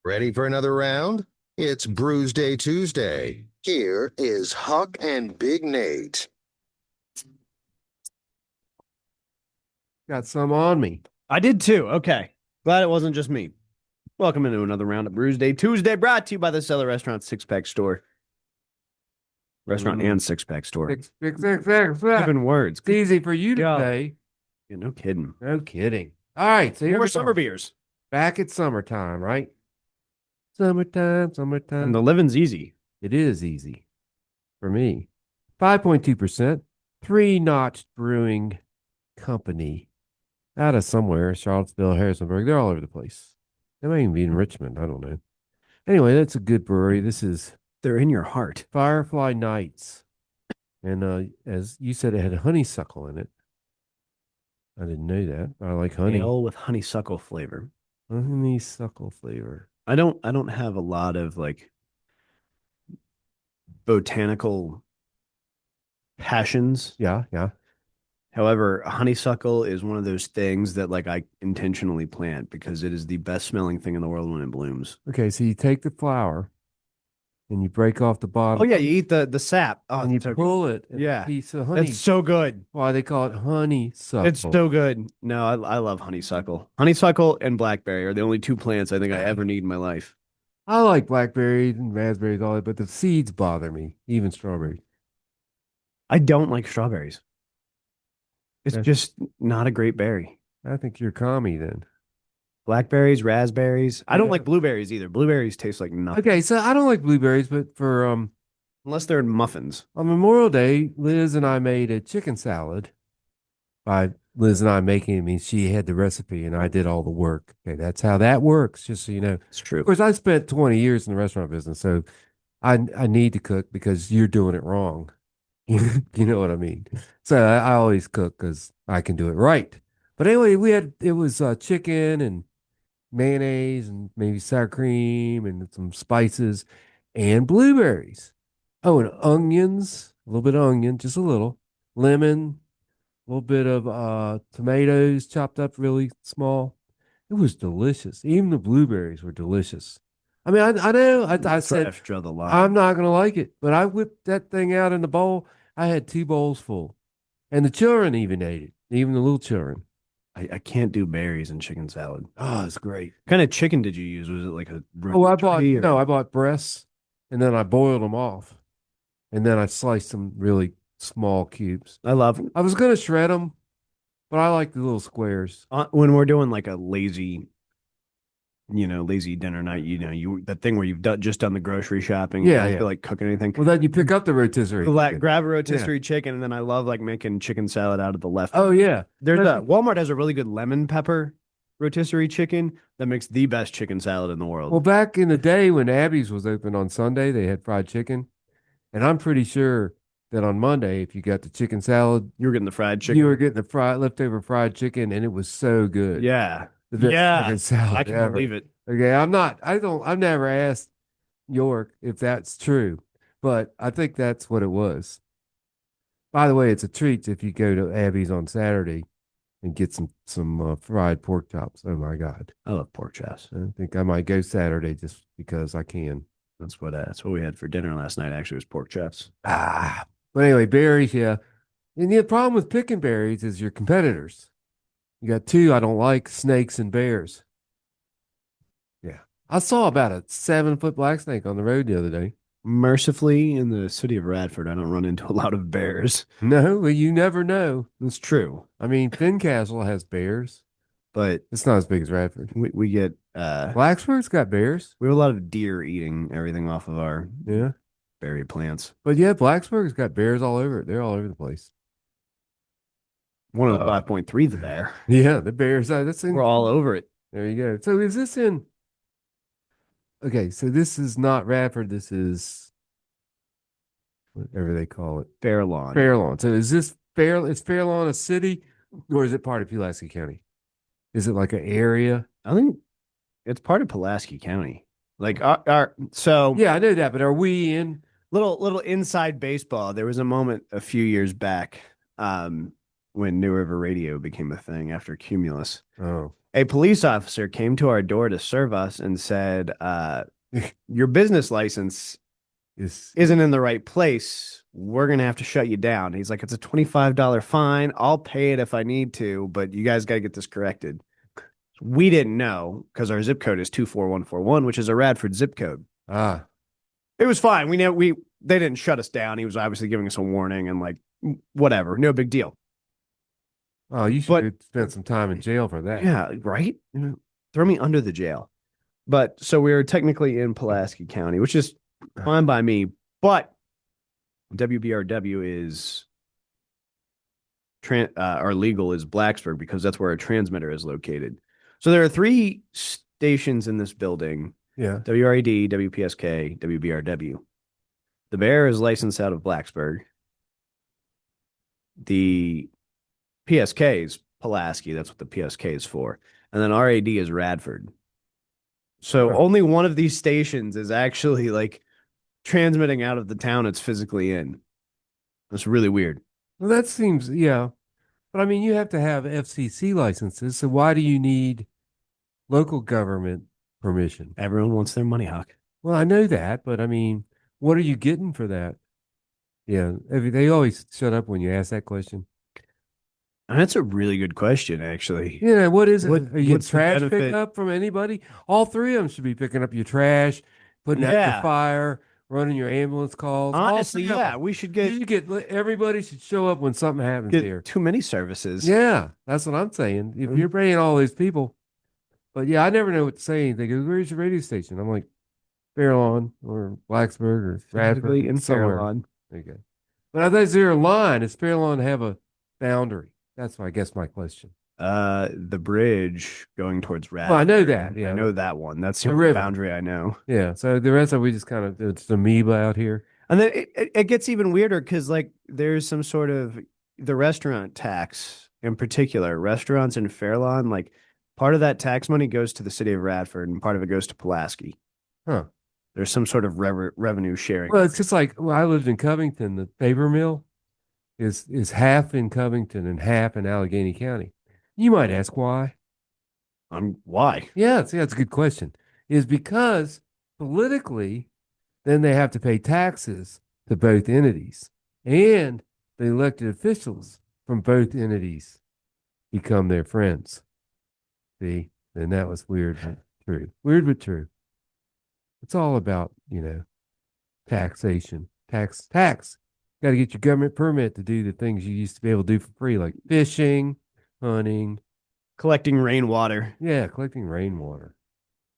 Ready for another round? It's Brewsday Tuesday. Here is Huck and Big Nate. Got some on me. I did too. Okay. Glad it wasn't just me. Welcome into another round of Brewsday Tuesday, brought to you by the Cellar Restaurant Six Pack Store. Restaurant and Six Pack Store. Six. Given words. It's easy for you to Go. say. Yeah, no kidding. No kidding. All right, so here More we summer are. beers. Back at summertime, right? Summertime. And the living's easy. It is easy for me. 5.2%. Three Notch Brewing Company. Out of somewhere, Charlottesville, Harrisonburg. They're all over the place. They might even be in Richmond. I don't know. Anyway, that's a good brewery. This is They're in your heart. Firefly Nights. And as you said, it had honeysuckle in it. I didn't know that. I like honey. Ale with honeysuckle flavor. Honeysuckle flavor. I don't have a lot of like botanical passions. Yeah. However, honeysuckle is one of those things that like I intentionally plant because it is the best smelling thing in the world when it blooms. Okay, so you take the flower and you break off the Oh bottom. yeah, you eat the sap. Oh, and you so pull it. Yeah. A piece of honey. It's so good. Why they call it honeysuckle. It's so good. No, I love honeysuckle. Honeysuckle and blackberry are the only two plants I think I ever need in my life. I like blackberries and raspberries, all that, but the seeds bother me, even strawberries. I don't like strawberries. It's That's- just not a great berry. I think you're commie then. Blackberries, raspberries. I don't Yeah. like blueberries either. Blueberries taste like nothing. Okay, so I don't like blueberries, but for Unless they're in muffins. on Memorial Day, Liz and I made a chicken salad. By Liz and I making it means she had the recipe and I did all the work. Okay, that's how that works, just so you know. It's true. Of course, I spent 20 years in the restaurant business, so I need to cook because you're doing it wrong. You know what I mean? So I always cook because I can do it right. But anyway, it was chicken and mayonnaise and maybe sour cream and some spices and blueberries. Oh, and onions, a little bit of onion, just a little, lemon, a little bit of tomatoes chopped up really small. It was delicious. Even the blueberries were delicious. I mean, I know I said Fresh, draw the line. I'm not gonna like it, but I whipped that thing out in the bowl. I had two bowls full, and the children even ate it, even the little children. I can't do berries in chicken salad. Oh, it's great. What kind of chicken did you use? Was it like a Oh, rotisserie or- I bought breasts, and then I boiled them off, and then I sliced them really small cubes. I love I was gonna shred them, but I like the little squares. when we're doing like a lazy, lazy dinner night. That thing where you've just done the grocery shopping. Yeah, You don't yeah. feel like cooking anything. Well, then you pick up the rotisserie. chicken. Grab a rotisserie chicken, and then I love like making chicken salad out of the left. Oh yeah, Walmart has a really good lemon pepper rotisserie chicken that makes the best chicken salad in the world. Well, back in the day when Abby's was open on Sunday, they had fried chicken, and I'm pretty sure that on Monday, if you got the chicken salad, You were getting the fried chicken. you were getting the leftover fried chicken, and it was so good. Yeah. The best Yeah. chicken salad I can ever. believe it. Okay, I've never asked York if that's true, but I think that's what it was. By the way, it's a treat if you go to Abby's on Saturday and get some fried pork chops. Oh my God. I love pork chops. I think I might go Saturday just because I can. That's what we had for dinner last night. Actually, was pork chops. But anyway, berries, yeah. And the problem with picking berries is your competitors. You got two I don't like, snakes and bears. Yeah. I saw about a 7-foot black snake on the road the other day. Mercifully, in the city of Radford, I don't run into a lot of bears. No, well, you never know. It's true, I mean, Fincastle has bears. but It's not as big as Radford. we get Blacksburg's got bears. we have a lot of deer eating everything off of our Yeah. berry plants. But yeah, Blacksburg's got bears all over it. They're all over the place. One of the 5.3 there. Yeah, the bears. That's in. We're all over it. There you go. So is this in? Okay, so this is not Radford. This is whatever they call it, Fair lawn. Fairlawn. So is this Fair? Is Fairlawn a city, or is it part of Pulaski County? Is it like an area? I think it's part of Pulaski County. Like our so Yeah, I know that, but are we in? little inside baseball. There was a moment a few years back when New River Radio became a thing after Cumulus. Oh, A police officer came to our door to serve us and said, your business license Is isn't in the right place. We're going to have to shut you down. He's like, it's a $25 fine. I'll pay it if I need to, but you guys got to get this corrected. We didn't know because our zip code is 24141, which is a Radford zip code. ah. It was fine. They didn't shut us down. He was obviously giving us a warning and like whatever, no big deal. Oh, you should But have spent some time in jail for that. yeah, right. Throw me under the jail. But so we were technically in Pulaski County, which is fine by me. But WBRW is our legal is Blacksburg because that's where our transmitter is located. So there are 3 stations in this building: Yeah. WRAD, WPSK, WBRW. The Bear is licensed out of Blacksburg. The PSK is Pulaski. That's what the PSK is for. And then RAD is Radford. So Huh. only one of these stations is actually like transmitting out of the town it's physically in. That's really weird. Well, that seems, yeah. But I mean, you have to have FCC licenses. So why do you need local government permission? Everyone wants their money, Huck. Well, I know that, but I mean, what are you getting for that? Yeah. They always shut up when you ask that question. And that's a really good question, actually. Yeah. What is it? What- Are you getting what's the trash benefit? pickup from anybody? All 3 of them should be picking up your trash, putting out your Yeah. fire, running your ambulance calls. All Honestly, 3 of yeah, them. we should You should get, everybody should show up when something happens here. get too many services. Yeah, that's what I'm saying. If Mhm. you're paying all these people, but yeah, I never know what to say. They go, "Where's your radio station?" I'm like, Fairlawn or Blacksburg or Radford, Physically in somewhere. Fairlawn. There you go. But I think there a line. Does Fairlawn have a boundary? That's I guess my question. The bridge going towards Radford. Well, I know that. Yeah, I know that one. That's the The only river. boundary I know. yeah. So the rest of we just kind of it's amoeba out here. And then it gets even weirder because like there's some sort of the restaurant tax in particular. Restaurants in Fairlawn, like part of that tax money goes to the city of Radford and part of it goes to Pulaski. Huh. There's some sort of revenue sharing. Well, it's just like I lived in Covington. The paper mill is half in Covington and half in Allegheny County. You might ask why. Why? Yeah, that's a good question. Is because politically, then they have to pay taxes to both entities, and the elected officials from both entities become their friends. See, and that was weird, but true. Weird but true. It's all about taxation, tax. Got to get your government permit to do the things you used to be able to do for free, like fishing, hunting. Collecting rainwater. Yeah, collecting rainwater.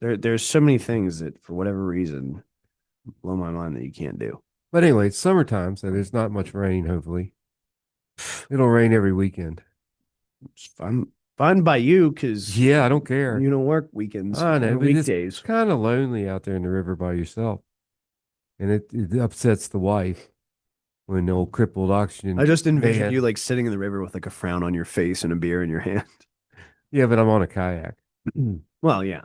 There's so many things that for whatever reason blow my mind that you can't do. But anyway, it's summertime, so there's not much rain, hopefully. It'll rain every weekend. It's fine by you because Yeah, I don't care. you don't work weekends I know, or but it's weekdays. kind of lonely out there in the river by yourself. And it upsets the wife when the old crippled oxygen. I just envision man- you like sitting in the river with like a frown on your face and a beer in your hand. Yeah, but I'm on a kayak. Well, yeah.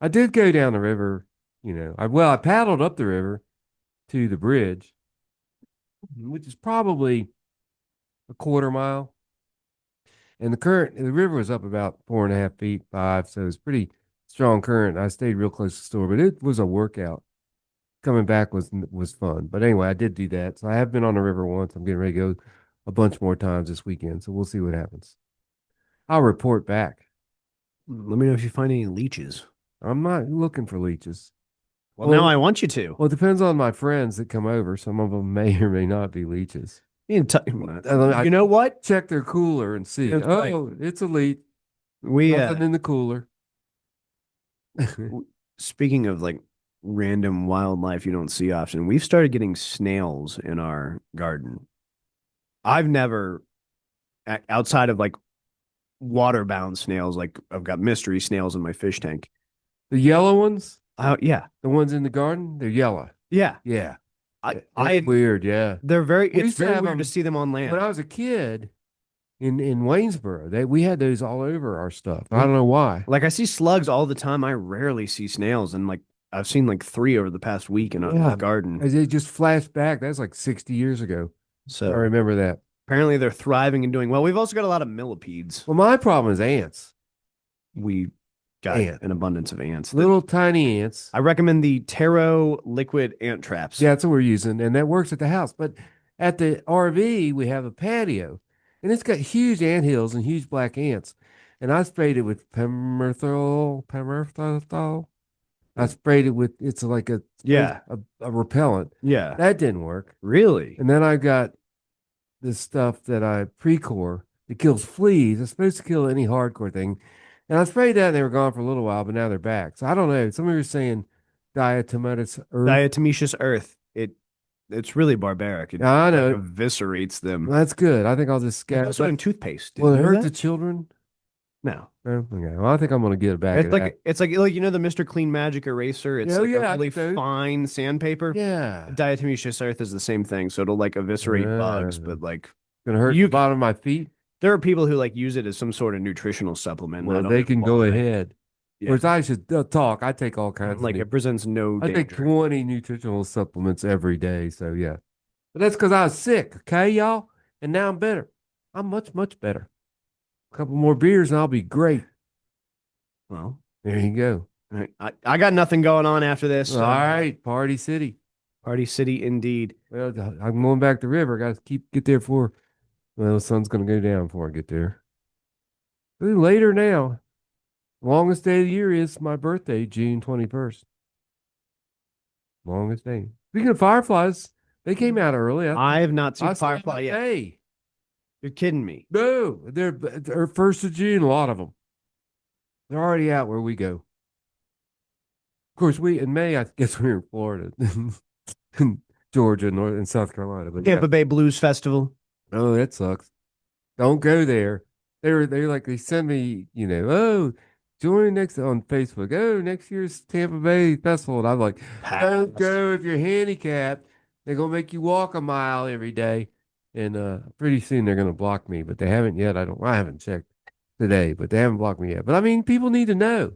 I did go down the river, I paddled up the river to the bridge, which is probably a quarter mile. And the river was up about 4.5 feet, 5, so it's pretty strong current. I stayed real close to the store, but it was a workout. Coming back was fun. But anyway, I did do that. So I have been on the river once. I'm getting ready to go a bunch more times this weekend. So we'll see what happens. I'll report back. Let me know if you find any leeches. I'm not looking for leeches. Well, now I want you to. Well, it depends on my friends that come over. Some of them may or may not be leeches. You know what? Check their cooler and see. That's right. Oh, it's a leak. We Nothing in the cooler. speaking of like random wildlife you don't see often, we've started getting snails in our garden. I've never, outside of like water-bound snails, like I've got mystery snails in my fish tank. The yellow ones, Yeah, the ones in the garden, they're yellow. yeah. Yeah. It's Weird, yeah. they're very. We It's used to very have weird them to see them on land. When I was a kid in Waynesboro, we had those all over our stuff. I don't know why. Like I see slugs all the time. I rarely see snails, and like I've seen like 3 over the past week in a Yeah. garden. As they just flashed back. That's like 60 years ago. I So remember that. apparently they're thriving and doing well. We've also got a lot of millipedes. Well, my problem is ants. we got an abundance of ants. Little tiny ants. I recommend the Taro liquid ant traps. Yeah, that's what we're using, and that works at the house. But at the RV, we have a patio, and it's got huge ant hills and huge black ants. And I sprayed it with pemmerthol. I sprayed it with it's like a repellent. Yeah. That didn't work. Really? And then I got this stuff that I pre-core. It kills fleas. It's supposed to kill any hardcore thing. And I sprayed that and they were gone for a little while, but now they're back. So I don't know. Somebody was saying diatomaceous earth. Diatomaceous earth. It's really barbaric. It I know. like eviscerates them. That's good. I think I'll just scatter. Also in toothpaste. Will it hurt the children? No. Oh, okay. Well, I think I'm gonna get it back. It's like you know the Mr. Clean Magic eraser. It's like a really fine sandpaper. Yeah. Diatomaceous earth is the same thing, so it'll like eviscerate bugs, but like gonna hurt the bottom of my feet. There are people who like use it as some sort of nutritional supplement. Well, they can go ahead. Yeah. Whereas I should talk. I take all kinds. Like it presents no danger. I take 20 nutritional supplements every day. So yeah, but that's because I was sick. Okay, y'all, and now I'm better. I'm much better. A couple more beers and I'll be great. Well, there you go. All right. I got nothing going on after this. All right, Party City. Party City indeed. Well, I'm going back to the river. Got to get there for. Well, the sun's going to go down before I get there. Later now. Longest day of the year is my birthday, June 21st. Longest day. Speaking of fireflies, they came out early. I have not seen firefly yet. Hey, you're kidding me. No, they're 1st of June, a lot of them. They're already out where we go. Of course, in May, I guess we're in Florida, Georgia, and South Carolina. But Tampa Bay Blues Festival. Oh, that sucks. Don't go there. They send me, join next on Facebook. Oh, next year's Tampa Bay Festival. And I'm like, don't go if you're handicapped. They're going to make you walk a mile every day. And pretty soon they're going to block me, but they haven't yet. I haven't checked today, but they haven't blocked me yet. But I mean, people need to know.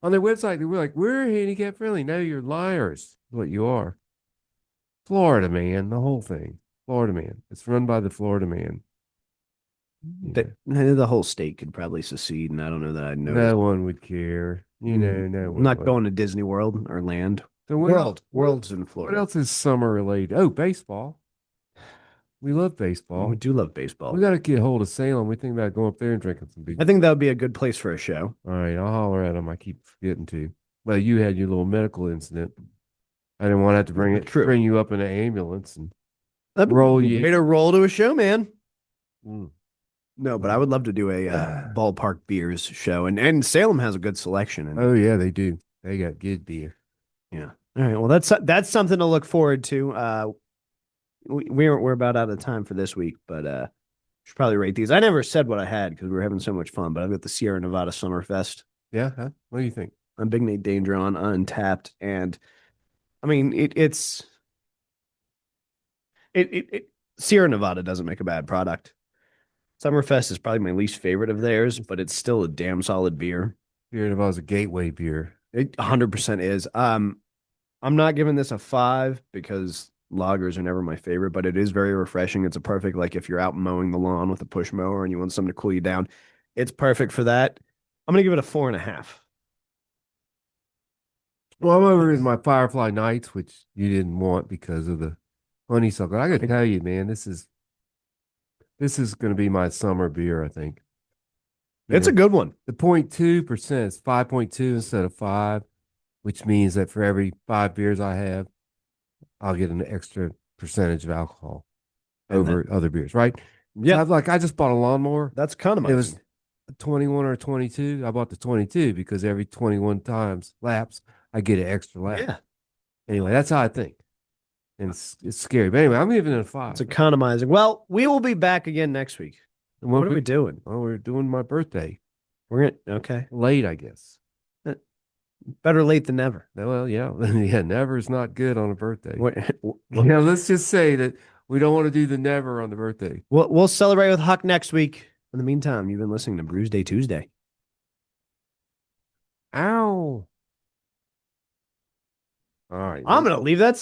On their website, they were like, we're handicap friendly. No, you're liars. What you are. Florida man, the whole thing. Florida man. It's run by the Florida man. Yeah. The whole state could probably secede, and I don't know that I'd know. No one would care. No one. I'm not going to Disney World or Land. So World's in Florida. What else is summer related? Oh, baseball. We love baseball. We do love baseball. We got to get hold of Salem. We think about going up there and drinking some beer. I think that would be a good place for a show. All right, I'll holler at them. I keep forgetting to. Well, you had your little medical incident. I didn't want to have to bring you up in an ambulance and roll you. Way to roll to a show, man. No, but I would love to do a ballpark beers show, and Salem has a good selection. Oh yeah, they do. They got good beer. Yeah. All right. Well, that's something to look forward to. We're about out of time for this week, but should probably rate these. I never said what I had because we were having so much fun, but I've got the Sierra Nevada Summerfest. Yeah. Huh? What do you think? I'm Big Nate Danger on Untapped, and I mean it's Sierra Nevada doesn't make a bad product. Summerfest is probably my least favorite of theirs, but it's still a damn solid beer. Sierra Nevada's a gateway beer. It 100% is. I'm not giving this a 5 because lagers are never my favorite, but it is very refreshing. It's a perfect, like if you're out mowing the lawn with a push mower and you want something to cool you down, it's perfect for that. I'm gonna give it a 4.5. Well, I'm over in my Firefly Nights, which you didn't want because of the honeysuckle. I gotta tell you, man, this is going to be my summer beer, I think. It's a good one. The 0.2% is 5.2 instead of 5, which means that for every 5 beers I have, I'll get an extra percentage of alcohol over other beers, right? Yeah. So I just bought a lawnmower. That's kind of It was 21 or 22. I bought the 22 because every 21 times laps, I get an extra lap. Yeah. Anyway, that's how I think. And it's scary. But anyway, I'm giving it a 5. It's economizing. Well, we will be back again next week. And what are we doing? Oh, we're doing my birthday. Okay. Late, I guess. Better late than never. Well, yeah. Yeah, never is not good on a birthday. Let's just say that we don't want to do the never on the birthday. We'll celebrate with Huck next week. In the meantime, you've been listening to Brewsday Tuesday. Ow. All right. I'm going to leave that